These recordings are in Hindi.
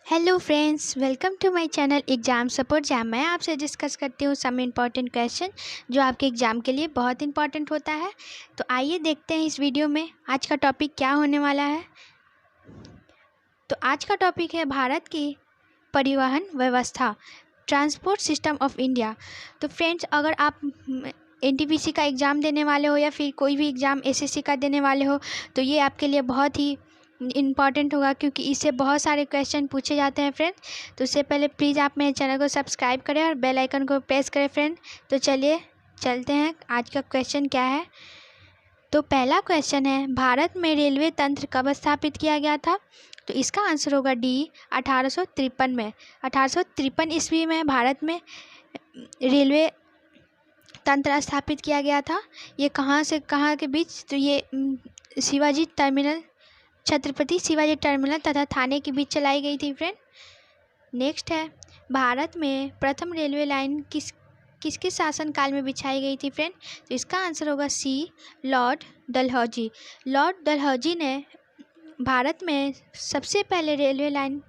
Hello friends, welcome to my channel exam support, जहाँ मैं आपसे डिस्कस करती हूँ सम इम्पॉर्टेंट क्वेश्चन जो आपके एग्ज़ाम के लिए बहुत इंपॉर्टेंट होता है। तो आइए देखते हैं इस वीडियो में आज का टॉपिक क्या होने वाला है। तो आज का टॉपिक है भारत की परिवहन व्यवस्था, ट्रांसपोर्ट सिस्टम ऑफ इंडिया। तो फ्रेंड्स, अगर आप एनटीपीसी का एग्ज़ाम देने वाले हो या फिर कोई भी एग्ज़ाम एसएससी का देने वाले हो तो ये आपके लिए बहुत ही इम्पॉर्टेंट होगा, क्योंकि इससे बहुत सारे क्वेश्चन पूछे जाते हैं फ्रेंड। तो उससे पहले प्लीज़ आप मेरे चैनल को सब्सक्राइब करें और बेल आइकन को प्रेस करें फ्रेंड। तो चलिए चलते हैं, आज का क्वेश्चन क्या है। तो पहला क्वेश्चन है, भारत में रेलवे तंत्र कब स्थापित किया गया था? तो इसका आंसर होगा डी, 1853 में। 1853 ईस्वी में भारत में रेलवे तंत्र स्थापित किया गया था। ये कहाँ से कहाँ के बीच? तो ये शिवाजी टर्मिनल, छत्रपति शिवाजी टर्मिनल तथा थाने के बीच चलाई गई थी फ्रेंड। नेक्स्ट है, भारत में प्रथम रेलवे लाइन किसके शासनकाल में बिछाई गई थी फ्रेंड? तो इसका आंसर होगा सी, लॉर्ड डलहौजी। लॉर्ड डलहौजी ने भारत में सबसे पहले रेलवे लाइन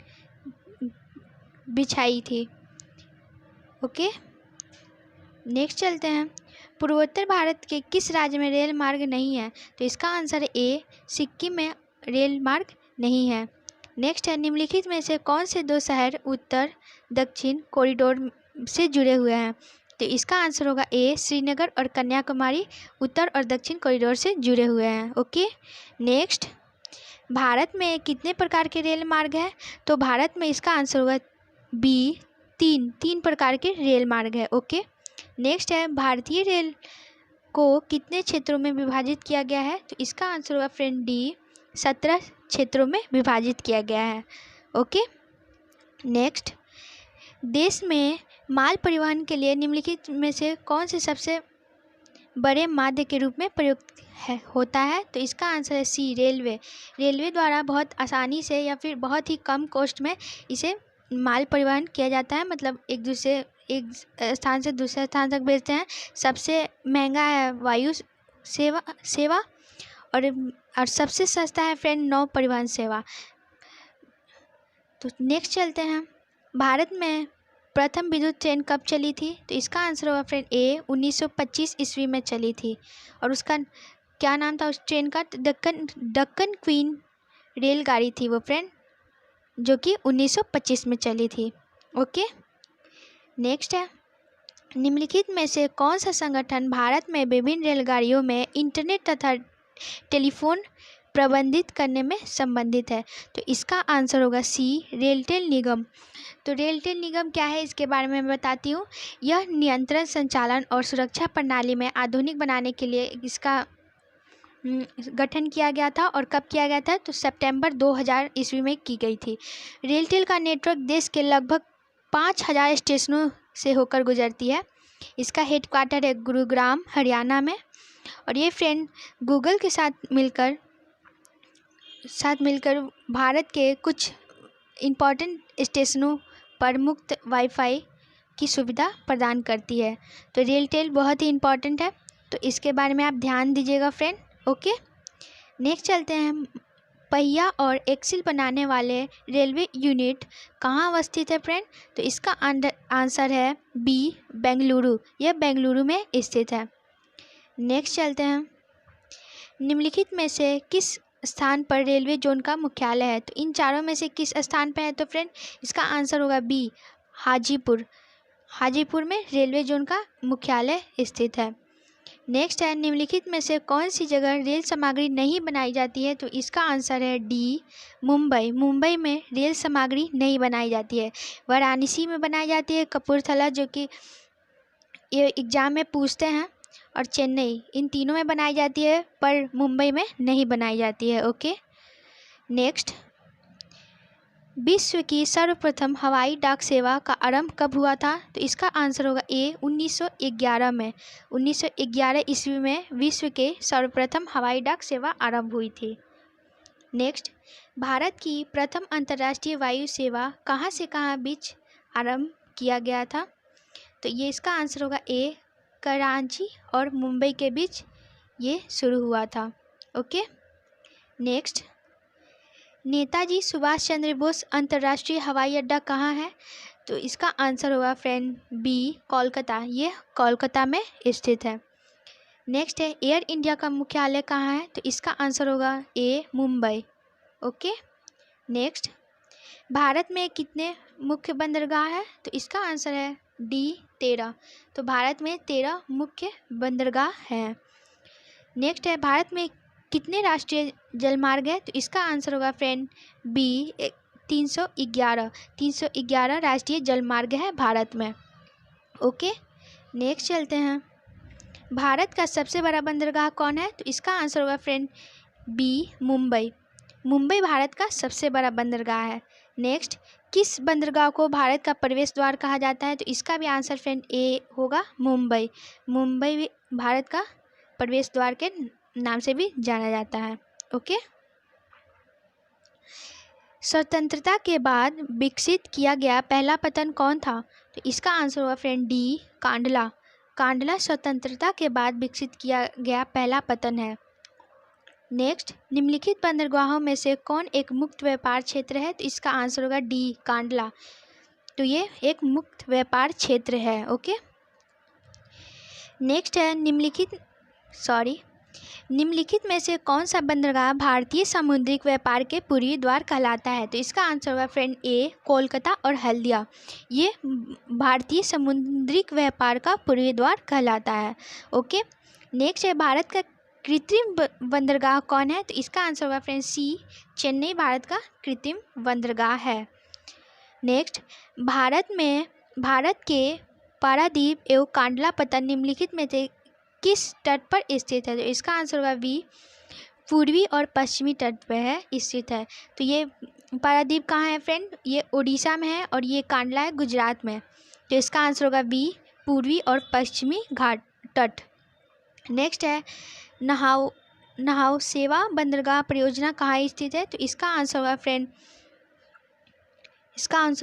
बिछाई थी। ओके, नेक्स्ट चलते हैं, पूर्वोत्तर भारत के किस राज्य में रेल मार्ग नहीं है? तो इसका आंसर है ए, सिक्किम में रेल मार्ग नहीं है। नेक्स्ट है, निम्नलिखित में से कौन से दो शहर उत्तर दक्षिण कॉरिडोर से जुड़े हुए हैं? तो इसका आंसर होगा ए, श्रीनगर और कन्याकुमारी उत्तर और दक्षिण कॉरिडोर से जुड़े हुए हैं। ओके, नेक्स्ट, भारत में कितने प्रकार के रेल मार्ग हैं? तो भारत में इसका आंसर होगा बी, तीन प्रकार के रेल मार्ग है। ओके, नेक्स्ट है, भारतीय रेल को कितने क्षेत्रों में विभाजित किया गया है? तो इसका आंसर होगा फ्रेंड डी, 17 क्षेत्रों में विभाजित किया गया है। ओके, नेक्स्ट, देश में माल परिवहन के लिए निम्नलिखित में से कौन से सबसे बड़े माध्यम के रूप में प्रयुक्त होता है? तो इसका आंसर है सी, रेलवे। रेलवे द्वारा बहुत आसानी से या फिर बहुत ही कम कॉस्ट में इसे माल परिवहन किया जाता है, मतलब एक स्थान से दूसरे स्थान तक भेजते हैं। सबसे महंगा है वायु सेवा और सबसे सस्ता है फ्रेंड नौ परिवहन सेवा। तो नेक्स्ट चलते हैं, भारत में प्रथम विद्युत ट्रेन कब चली थी? तो इसका आंसर होगा फ्रेंड ए, 1925 ईस्वी में चली थी। और उसका क्या नाम था उस ट्रेन का? दक्कन क्वीन रेलगाड़ी थी वो फ्रेंड, जो कि 1925 में चली थी। ओके, नेक्स्ट है, निम्नलिखित में से कौन सा संगठन भारत में विभिन्न रेलगाड़ियों में इंटरनेट तथा टेलीफोन प्रबंधित करने में संबंधित है? तो इसका आंसर होगा सी, रेलटेल निगम। तो रेलटेल निगम क्या है, इसके बारे में मैं बताती हूँ। यह नियंत्रण, संचालन और सुरक्षा प्रणाली में आधुनिक बनाने के लिए इसका गठन किया गया था। और कब किया गया था? तो सितंबर 2000 ईस्वी में की गई थी। रेलटेल का नेटवर्क देश के लगभग 5000 स्टेशनों से होकर गुजरती है। इसका हेडक्वार्टर है गुरुग्राम, हरियाणा में। और ये फ्रेंड गूगल के साथ मिलकर भारत के कुछ इम्पॉर्टेंट स्टेशनों पर मुफ्त वाईफाई की सुविधा प्रदान करती है। तो रेलटेल बहुत ही इम्पॉर्टेंट है, तो इसके बारे में आप ध्यान दीजिएगा फ्रेंड। ओके, नेक्स्ट चलते हैं, पहिया और एक्सिल बनाने वाले रेलवे यूनिट कहाँ अवस्थित है फ्रेंड? तो इसका आंसर है बी, बेंगलुरु। यह बेंगलुरु में स्थित है। नेक्स्ट चलते हैं, निम्नलिखित में से किस स्थान पर रेलवे जोन का मुख्यालय है? तो इन चारों में से किस स्थान पर है? तो फ्रेंड इसका आंसर होगा बी, हाजीपुर। हाजीपुर में रेलवे जोन का मुख्यालय स्थित है। नेक्स्ट है, निम्नलिखित में से कौन सी जगह रेल सामग्री नहीं बनाई जाती है? तो इसका आंसर है डी, मुंबई। मुंबई में रेल सामग्री नहीं बनाई जाती है। वाराणसी में बनाई जाती है, कपूरथला जो कि ये एग्ज़ाम में पूछते हैं, और चेन्नई, इन तीनों में बनाई जाती है, पर मुंबई में नहीं बनाई जाती है। ओके, नेक्स्ट, विश्व की सर्वप्रथम हवाई डाक सेवा का आरंभ कब हुआ था? तो इसका आंसर होगा ए, 1911 में। 1911 ईस्वी में विश्व के सर्वप्रथम हवाई डाक सेवा आरंभ हुई थी। नेक्स्ट, भारत की प्रथम अंतर्राष्ट्रीय वायु सेवा कहाँ से कहाँ बीच आरंभ किया गया था? तो ये इसका आंसर होगा ए, कराची और मुंबई के बीच ये शुरू हुआ था। ओके, नेक्स्ट, नेताजी सुभाष चंद्र बोस अंतर्राष्ट्रीय हवाई अड्डा कहाँ है? तो इसका आंसर होगा फ्रेंड बी कोलकाता। ये कोलकाता में स्थित है। नेक्स्ट है एयर इंडिया का मुख्यालय कहाँ है? तो इसका आंसर होगा ए मुंबई। ओके। नेक्स्ट, भारत में कितने मुख्य बंदरगाह है? तो इसका आंसर है डी 13। तो भारत में 13 मुख्य बंदरगाह हैं। नेक्स्ट है भारत में कितने राष्ट्रीय जलमार्ग है? तो इसका आंसर होगा फ्रेंड बी 311। 311 राष्ट्रीय जलमार्ग है भारत में। ओके। नेक्स्ट चलते हैं, भारत का सबसे बड़ा बंदरगाह कौन है? तो इसका आंसर होगा फ्रेंड बी मुंबई। मुंबई भारत का सबसे बड़ा बंदरगाह है। नेक्स्ट, किस बंदरगाह को भारत का प्रवेश द्वार कहा जाता है? तो इसका भी आंसर फ्रेंड ए होगा मुंबई। मुंबई भी भारत का प्रवेश द्वार के नाम से भी जाना जाता है। ओके। स्वतंत्रता के बाद विकसित किया गया पहला पतन कौन था? तो इसका आंसर होगा फ्रेंड डी कांडला। कांडला स्वतंत्रता के बाद विकसित किया गया पहला पतन है। नेक्स्ट, निम्नलिखित बंदरगाहों में से कौन एक मुक्त व्यापार क्षेत्र है? तो इसका आंसर होगा डी कांडला। तो ये एक मुक्त व्यापार क्षेत्र है। ओके। नेक्स्ट है निम्नलिखित में से कौन सा बंदरगाह भारतीय समुद्रिक व्यापार के पूर्वी द्वार कहलाता है? तो इसका आंसर होगा फ्रेंड ए कोलकाता और हल्दिया। ये भारतीय समुद्रिक व्यापार का पूर्वी द्वार कहलाता है। ओके। नेक्स्ट है भारत का कृत्रिम बंदरगाह कौन है? तो इसका आंसर होगा फ्रेंड सी चेन्नई भारत का कृत्रिम बंदरगाह है। नेक्स्ट, भारत के पारादीप एवं कांडला पतन निम्नलिखित में से किस तट पर स्थित है? तो इसका आंसर होगा बी पूर्वी और पश्चिमी तट पर है स्थित है। तो ये पारादीप कहाँ है फ्रेंड? ये उड़ीसा में है और ये कांडला है गुजरात में। तो इसका आंसर होगा बी पूर्वी और पश्चिमी घाट तट। नेक्स्ट है नहाओ सेवा बंदरगाह परियोजना कहाँ स्थित है? तो इसका आंसर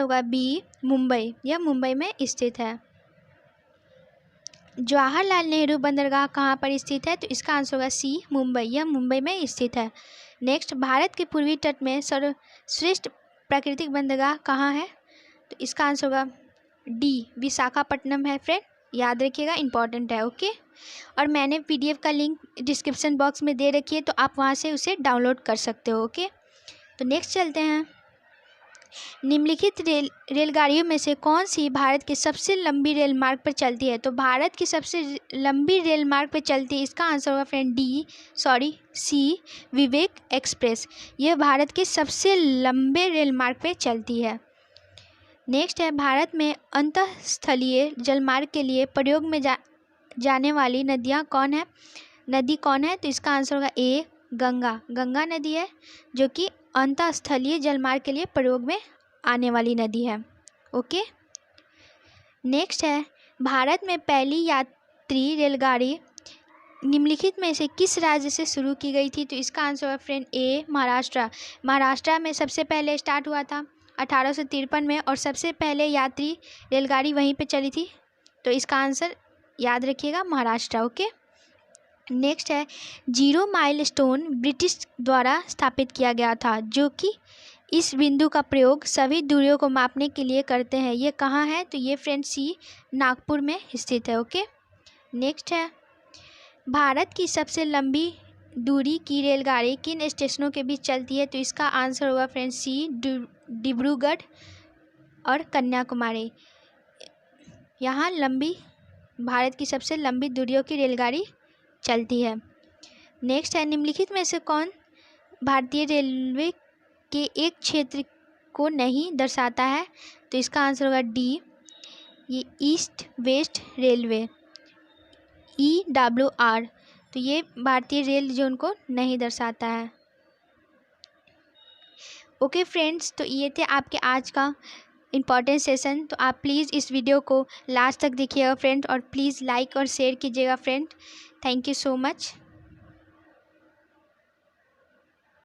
होगा बी मुंबई। यह मुंबई में स्थित है। जवाहरलाल नेहरू बंदरगाह कहाँ पर स्थित है? तो इसका आंसर होगा सी मुंबई। यह मुंबई में स्थित है। नेक्स्ट, भारत के पूर्वी तट में सर्वश्रेष्ठ प्राकृतिक बंदरगाह कहाँ है? तो इसका आंसर होगा डी विशाखापट्टनम है फ्रेंड। याद रखिएगा, इंपॉर्टेंट है। ओके। और मैंने PDF का लिंक डिस्क्रिप्शन बॉक्स में दे रखी है, तो आप वहाँ से उसे डाउनलोड कर सकते हो। ओके। तो नेक्स्ट चलते हैं, निम्नलिखित रेलगाड़ियों में से कौन सी भारत के सबसे लंबी रेल मार्ग पर चलती है? तो भारत की सबसे लंबी रेल मार्ग पर चलती है, इसका आंसर होगा फ्रेंड सी विवेक एक्सप्रेस। यह भारत के सबसे लंबे रेल मार्ग पर चलती है। नेक्स्ट है, भारत में अंतःस्थलीय जलमार्ग के लिए प्रयोग में जाने वाली नदी कौन है? तो इसका आंसर होगा ए गंगा नदी है, जो कि अंतःस्थलीय जलमार्ग के लिए प्रयोग में आने वाली नदी है। ओके। नेक्स्ट है, भारत में पहली यात्री रेलगाड़ी निम्नलिखित में से किस राज्य से शुरू की गई थी? तो इसका आंसर है फ्रेंड ए महाराष्ट्र में सबसे पहले स्टार्ट हुआ था 1853 में, और सबसे पहले यात्री रेलगाड़ी वहीं पे चली थी। तो इसका आंसर याद रखिएगा महाराष्ट्र। ओके। नेक्स्ट है, 0 माइलस्टोन ब्रिटिश द्वारा स्थापित किया गया था, जो कि इस बिंदु का प्रयोग सभी दूरियों को मापने के लिए करते हैं। ये कहाँ है? तो ये फ्रेंड सी नागपुर में स्थित है। ओके। नेक्स्ट है, भारत की सबसे लंबी दूरी की रेलगाड़ी किन स्टेशनों के बीच चलती है? तो इसका आंसर होगा फ्रेंड सी डिब्रूगढ़ और कन्याकुमारी। यहाँ भारत की सबसे लंबी दूरियों की रेलगाड़ी चलती है। नेक्स्ट है, निम्नलिखित में से कौन भारतीय रेलवे के एक क्षेत्र को नहीं दर्शाता है? तो इसका आंसर होगा डी ये ईस्ट वेस्ट रेलवे EWR। तो ये भारतीय रेल जोन को नहीं दर्शाता है। ओके फ्रेंड्स, तो ये थे आपके आज का इम्पॉर्टेंट सेशन। तो आप प्लीज़ इस वीडियो को लास्ट तक देखिएगा फ्रेंड, और प्लीज़ लाइक और शेयर कीजिएगा friend. Thank you so much.